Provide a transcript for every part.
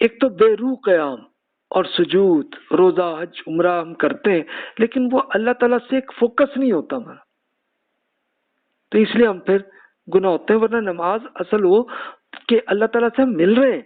ایک تو بے روح قیام اور سجود، روزہ، حج، عمرہ ہم کرتے ہیں لیکن وہ اللہ تعالیٰ سے ایک فوکس نہیں ہوتا ہمارا، تو اس لیے ہم پھر گناہ ہوتے ہیں. ورنہ نماز اصل وہ کہ اللہ تعالیٰ سے ہم مل رہے ہیں،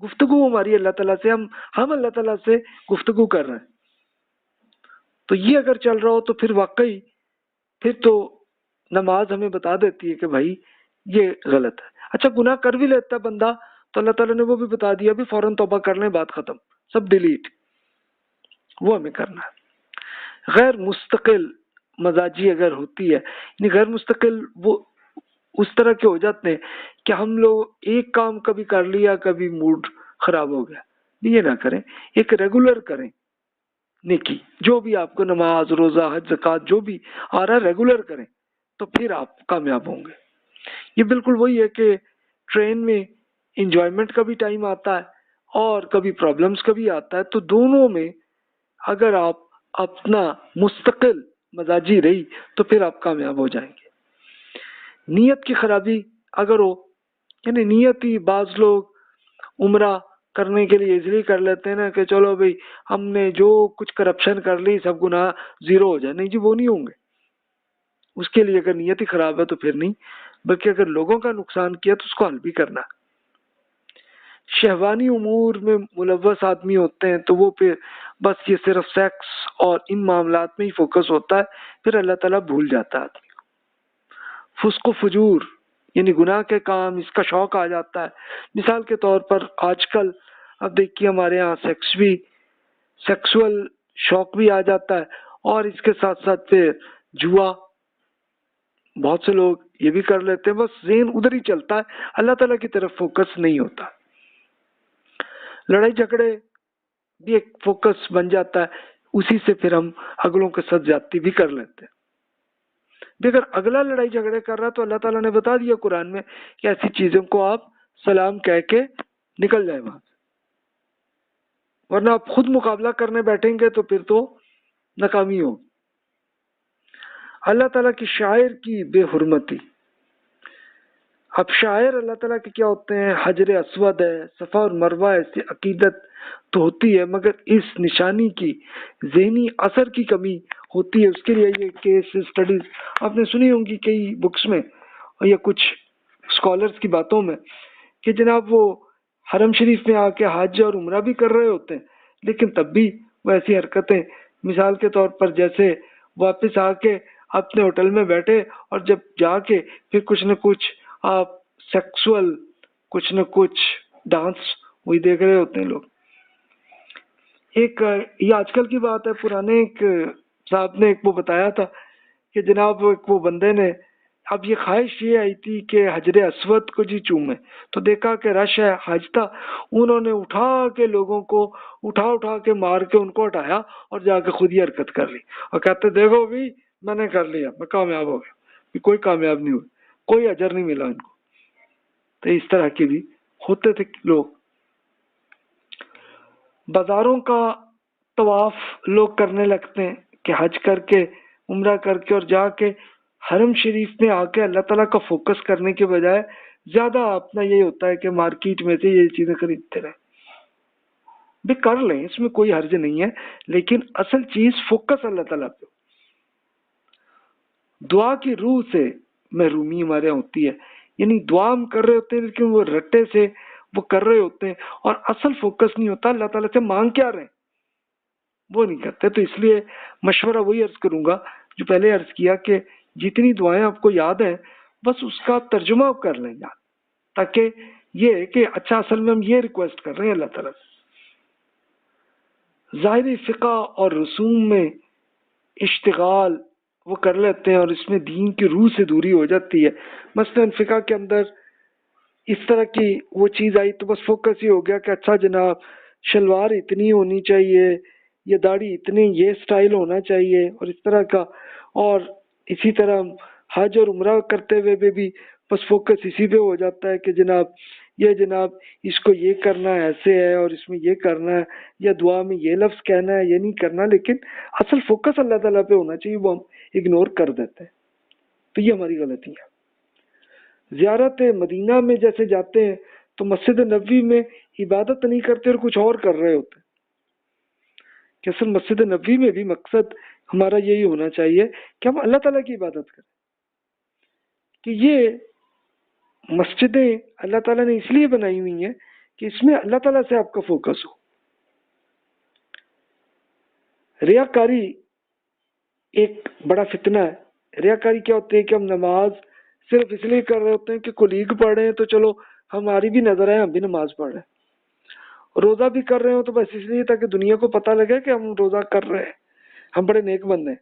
گفتگو ہماری اللہ تعالیٰ سے، ہم اللہ تعالیٰ سے گفتگو کر رہے ہیں. تو یہ اگر چل رہا ہو تو پھر واقعی پھر تو نماز ہمیں بتا دیتی ہے کہ بھائی یہ غلط ہے. اچھا گناہ کر بھی لیتا ہے بندہ تو اللہ تعالیٰ نے وہ بھی بتا دیا بھی فوراً توبہ کر لیں، بات ختم، سب ڈیلیٹ. وہ ہمیں کرنا ہے. غیر مستقل مزاجی اگر ہوتی ہے، یعنی غیر مستقل وہ اس طرح کے ہو جاتے ہیں کہ ہم لوگ ایک کام کبھی کر لیا کبھی موڈ خراب ہو گیا، یہ نہ کریں، ایک ریگولر کریں. نیکی جو بھی آپ کو نماز، روزہ، حج، زکوٰۃ جو بھی آ رہا ہے ریگولر کریں تو پھر آپ کامیاب ہوں گے. یہ بالکل وہی ہے کہ ٹرین میں انجوائمنٹ کا بھی ٹائم آتا ہے اور کبھی پرابلمس کا بھی آتا ہے، تو دونوں میں اگر آپ اپنا مستقل مزاجی رہی تو پھر آپ کامیاب ہو جائیں گے. نیت کی خرابی اگر ہو، یعنی نیت ہی بعض لوگ عمرہ کرنے کے لیے اس لیے کر لیتے ہیں نا کہ چلو بھائی ہم نے جو کچھ کرپشن کر لی سب گناہ زیرو ہو جائے. نہیں جی، وہ نہیں ہوں گے. اس کے لیے اگر نیت ہی خراب ہے تو پھر نہیں، بلکہ اگر لوگوں کا نقصان کیا تو اس کو حل بھی کرنا. شہوانی امور میں ملوث آدمی ہوتے ہیں تو وہ پھر بس یہ صرف سیکس اور ان معاملات میں ہی فوکس ہوتا ہے، پھر اللہ تعالیٰ بھول جاتا ہے آدمی. فسق و فجور یعنی گناہ کے کام، اس کا شوق آ جاتا ہے. مثال کے طور پر آج کل اب دیکھیے ہمارے ہاں سیکسول شوق بھی آ جاتا ہے، اور اس کے ساتھ ساتھ پھر جوا بہت سے لوگ یہ بھی کر لیتے ہیں. بس ذہن ادھر ہی چلتا ہے، اللہ تعالیٰ کی طرف فوکس نہیں ہوتا. لڑائی جھگڑے بھی ایک فوکس بن جاتا ہے، اسی سے پھر ہم اگلوں کے ساتھ زیادتی بھی کر لیتے ہیں. اگر اگلا لڑائی جھگڑے کر رہا تو اللہ تعالیٰ نے بتا دیا قرآن میں کہ ایسی چیزوں کو آپ سلام کہہ کے نکل جائیں وہاں سے، ورنہ آپ خود مقابلہ کرنے بیٹھیں گے تو پھر تو ناکامی ہوگی. اللہ تعالیٰ کی شاعر کی بے حرمتی. اب شاعر اللہ تعالیٰ کے کیا ہوتے ہیں؟ حجر اسود ہے، صفا اور مروہ، ایسی عقیدت تو ہوتی ہے مگر اس نشانی کی ذہنی اثر کی کمی ہوتی ہے. اس کے لیے یہ کیس اسٹڈیز آپ نے سنی ہوں گی کئی بکس میں یا کچھ اسکالرس کی باتوں میں کہ جناب وہ حرم شریف میں آ کے حج اور عمرہ بھی کر رہے ہوتے ہیں لیکن تب بھی وہ ایسی حرکتیں، مثال کے طور پر جیسے واپس آ کے اپنے ہوٹل میں بیٹھے اور جب جا کے پھر کچھ نہ کچھ آپ سیکسول کچھ نہ کچھ ڈانس وہی دیکھ رہے ہوتے ہیں لوگ. ایک یہ آج کل کی بات ہے، پرانے ایک صاحب نے ایک وہ بتایا تھا کہ جناب ایک وہ بندے نے، اب یہ خواہش یہ آئی تھی کہ حجر اسود کو جی چومے، تو دیکھا کہ رش ہے، حج تھا، انہوں نے اٹھا کے لوگوں کو اٹھا کے مار کے ان کو ہٹایا اور جا کے خود ہی حرکت کر لی اور کہتے دیکھو بھی میں نے کر لیا، میں کامیاب ہو گیا. کوئی کامیاب نہیں ہوئی، کوئی اجر نہیں ملا ان کو. تو اس طرح کے بھی ہوتے تھے لوگ. بازاروں کا طواف لوگ کرنے لگتے ہیں کہ حج کر کے عمرہ کر کے اور جا کے حرم شریف میں آ کے اللہ تعالیٰ کا فوکس کرنے کے بجائے زیادہ اپنا یہ ہوتا ہے کہ مارکیٹ میں سے یہ چیزیں خریدتے رہیں. بھی کر لیں، اس میں کوئی حرج نہیں ہے، لیکن اصل چیز فوکس اللہ تعالیٰ پہ. دعا کی روح سے محرومی ہمارے یہاں ہوتی ہے، یعنی دعا ہم کر رہے ہوتے ہیں لیکن وہ رٹے سے وہ کر رہے ہوتے ہیں اور اصل فوکس نہیں ہوتا. اللہ تعالیٰ سے مانگ کیا رہے ہیں وہ نہیں کرتے. تو اس لیے مشورہ وہی عرض کروں گا جو پہلے عرض کیا کہ جتنی دعائیں آپ کو یاد ہیں بس اس کا ترجمہ آپ کر لیں یاد، تاکہ یہ ہے کہ اچھا اصل میں ہم یہ ریکویسٹ کر رہے ہیں اللہ تعالیٰ سے. ظاہری فقہ اور رسوم میں اشتغال وہ کر لیتے ہیں اور اس میں دین کی روح سے دوری ہو جاتی ہے. مثلا فقہ کے اندر اس طرح کی وہ چیز آئی تو بس فوکس ہی ہو گیا کہ اچھا جناب شلوار اتنی ہونی چاہیے، یہ داڑھی اتنی، یہ سٹائل ہونا چاہیے اور اس طرح کا. اور اسی طرح حج اور عمرہ کرتے ہوئے بھی بس فوکس اسی پہ ہو جاتا ہے کہ جناب اس کو یہ کرنا ہے، ایسے ہے اور اس میں یہ کرنا ہے، یا دعا میں یہ لفظ کہنا ہے، یہ نہیں کرنا. لیکن اصل فوکس اللہ تعالیٰ پہ ہونا چاہیے، وہ ہم اگنور کر دیتے ہیں. تو یہ ہماری غلطی ہے. زیارت مدینہ میں جیسے جاتے ہیں تو مسجد نبوی میں عبادت نہیں کرتے اور کچھ اور کر رہے ہوتے. کہ اصل مسجد نبوی میں بھی مقصد ہمارا یہی ہونا چاہیے کہ ہم اللہ تعالیٰ کی عبادت کریں. کہ یہ مسجدیں اللہ تعالیٰ نے اس لیے بنائی ہوئی ہیں کہ اس میں اللہ تعالیٰ سے آپ کا فوکس ہو. ریاکاری ایک بڑا فتنہ ہے. ریاکاری کیا ہوتی ہے کہ ہم نماز صرف اس لیے کر رہے ہوتے ہیں کہ کولیگ پڑھ رہے ہیں تو چلو ہماری بھی نظر ہے، ہم بھی نماز پڑھ رہے ہیں. روزہ بھی کر رہے ہو تو بس اس لیے تاکہ دنیا کو پتہ لگے کہ ہم روزہ کر رہے ہیں، ہم بڑے نیک بندے ہیں.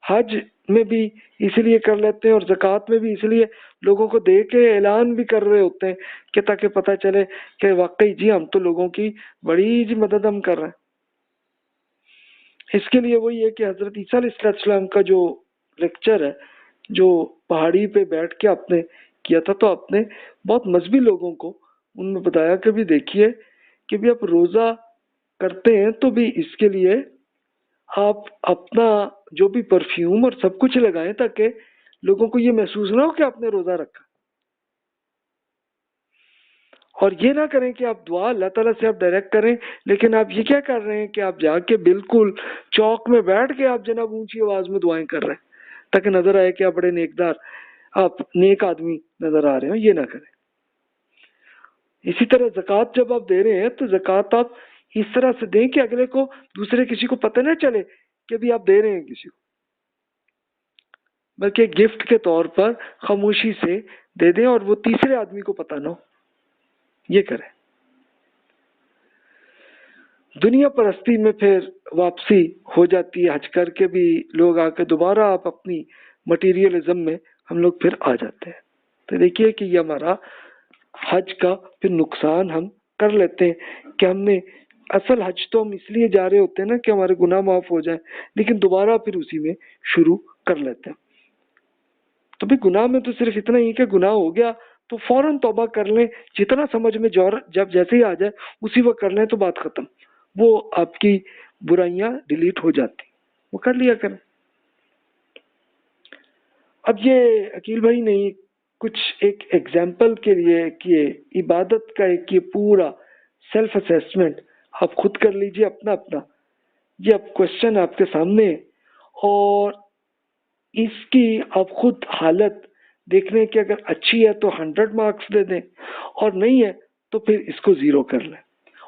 حج میں بھی اس لیے کر لیتے ہیں اور زکوٰۃ میں بھی اس لیے لوگوں کو دے کے اعلان بھی کر رہے ہوتے ہیں کہ تاکہ پتہ چلے کہ واقعی جی ہم تو لوگوں کی بڑی جی مدد ہم کر رہے ہیں. اس کے لیے وہی ہے کہ حضرت عیسیٰ علیہ السلام کا جو لیکچر ہے جو پہاڑی پہ بیٹھ کے آپ نے کیا تھا، تو آپ نے بہت مذہبی لوگوں کو ان میں بتایا کہ بھی دیکھیے کہ بھی آپ روزہ کرتے ہیں تو بھی اس کے لیے آپ اپنا جو بھی پرفیوم اور سب کچھ لگائیں تاکہ لوگوں کو یہ محسوس نہ ہو کہ آپ نے روزہ رکھا. اور یہ نہ کریں کہ آپ دعا اللہ تعالیٰ سے آپ ڈائریکٹ کریں، لیکن آپ یہ کیا کر رہے ہیں کہ آپ جا کے بالکل چوک میں بیٹھ کے آپ جناب اونچی آواز میں دعائیں کر رہے ہیں تاکہ نظر آئے کہ آپ بڑے نیکدار، آپ نیک آدمی نظر آ رہے ہیں. یہ نہ کریں. اسی طرح زکوٰۃ جب آپ دے رہے ہیں تو زکوٰۃ آپ اس طرح سے دیں کہ اگلے کو دوسرے کسی کو پتہ نہ چلے کہ بھی آپ دے رہے ہیں کسی کو، بلکہ گفٹ کے طور پر خاموشی سے دے دیں اور وہ تیسرے آدمی کو پتہ نہ ہو. یہ کریں. دنیا پرستی میں پھر واپسی ہو جاتی ہے. حج کر کے بھی لوگ آ کے دوبارہ آپ اپنی مٹیریلزم میں ہم لوگ پھر آ جاتے ہیں. تو دیکھیے کہ یہ ہمارا حج کا پھر نقصان ہم کر لیتے ہیں کہ ہم نے اصل حج تو ہم اس لیے جا رہے ہوتے ہیں نا کہ ہمارے گناہ معاف ہو جائیں، لیکن دوبارہ پھر اسی میں شروع کر لیتے ہیں. تو بھی گناہ میں تو صرف اتنا ہی کہ گناہ ہو گیا تو فوراً توبہ کر لیں، جتنا سمجھ میں جب جیسے ہی آ جائے اسی وقت کر لیں تو بات ختم. وہ آپ کی برائیاں ڈیلیٹ ہو جاتی، وہ کر لیا کریں. اب یہ عقیل بھائی نہیں کچھ ایک ایگزامپل کے لیے کہ عبادت کا ایک یہ پورا سیلف اسیسمنٹ آپ خود کر لیجئے اپنا اپنا. یہ اب کوشچن آپ کے سامنے ہے اور اس کی آپ خود حالت دیکھ رہے ہیں کہ اگر اچھی ہے تو 100 مارکس دے دیں اور نہیں ہے تو پھر اس کو 0 کر لیں.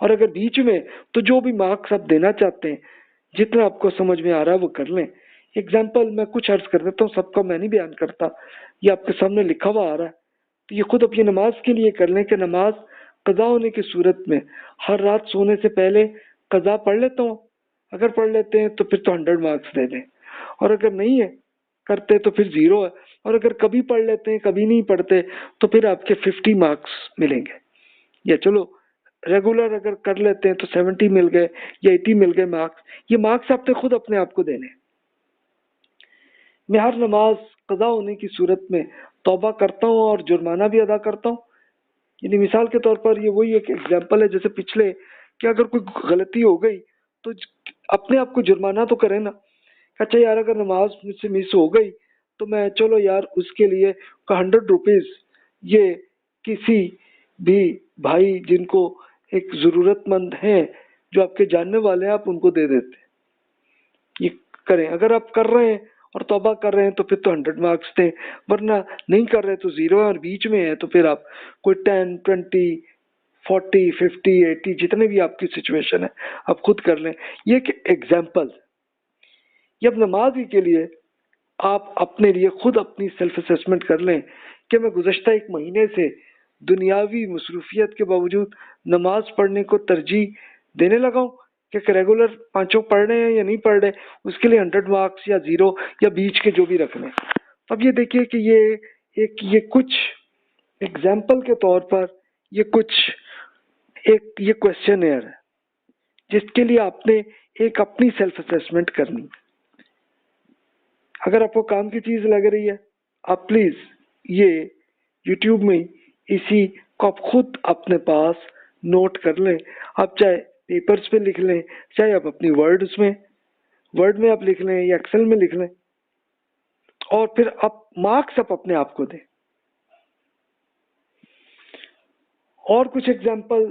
اور اگر بیچ میں تو جو بھی مارکس آپ دینا چاہتے ہیں جتنا آپ کو سمجھ میں آ رہا ہے وہ کر لیں. ایگزامپل میں کچھ عرض کر دیتا ہوں، سب کا میں نہیں بیان کرتا، یہ آپ کے سامنے لکھا ہوا آ رہا ہے. تو یہ خود اپنی نماز کے لیے کر لیں کہ نماز قضا ہونے کی صورت میں ہر رات سونے سے پہلے قضا پڑھ لیتا ہوں. اگر پڑھ لیتے ہیں تو پھر تو 100 مارکس دے دیں، اور اگر نہیں ہے کرتے تو پھر 0 ہے. اور اگر کبھی پڑھ لیتے ہیں کبھی نہیں پڑھتے تو پھر آپ کے 50 مارکس ملیں گے. یا چلو ریگولر اگر کر لیتے ہیں تو 70 مل گئے یا 80 مل گئے مارکس. یہ مارکس آپ نے خود اپنے آپ کو دینے. میں ہر نماز قضا ہونے کی صورت میں توبہ کرتا ہوں اور جرمانہ بھی ادا کرتا ہوں. یعنی مثال کے طور پر یہ وہی ایک ایگزامپل ہے جیسے پچھلے کہ اگر کوئی غلطی ہو گئی تو اپنے آپ کو جرمانہ تو کرے نا. اچھا یار اگر نماز مجھ سے مس ہو گئی تو میں چلو یار اس کے لیے 100 روپیز یہ کسی بھی بھائی جن کو ایک ضرورت مند ہیں جو آپ کے جاننے والے ہیں آپ ان کو دے دیتے. یہ کریں. اگر آپ کر رہے ہیں اور توبہ کر رہے ہیں تو پھر تو 100 مارکس دیں، ورنہ نہیں کر رہے تو 0 ہے. اور بیچ میں ہے تو پھر آپ کوئی 10 20 40 50 80 جتنے بھی آپ کی سچویشن ہے آپ خود کر لیں. یہ ایک ایگزامپل. یہ اب نماز ہی کے لیے آپ اپنے لیے خود اپنی سیلف اسیسمنٹ کر لیں کہ میں گزشتہ 1 مہینے سے دنیاوی مصروفیت کے باوجود نماز پڑھنے کو ترجیح دینے لگا ہوں کہ ریگولر 5 پڑھ رہے ہیں یا نہیں پڑھ رہے، اس کے لیے 100 مارکس یا 0 یا بیچ کے جو بھی رکھنے. اب یہ دیکھیے کہ یہ کچھ ایگزامپل کے طور پر یہ کچھ یہ کوشچن ہے جس کے لیے آپ نے ایک اپنی سیلف اسیسمنٹ کرنی. اگر آپ کو کام کی چیز لگ رہی ہے آپ پلیز یہ یوٹیوب میں اسی کو آپ خود اپنے پاس نوٹ کر لیں. آپ چاہے پیپرز پہ لکھ لیں، چاہے آپ اپنی ورڈ میں آپ لکھ لیں یا ایکسل میں لکھ لیں، اور پھر آپ مارکس اپنے آپ کو دیں. اور کچھ ایگزامپل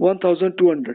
1200,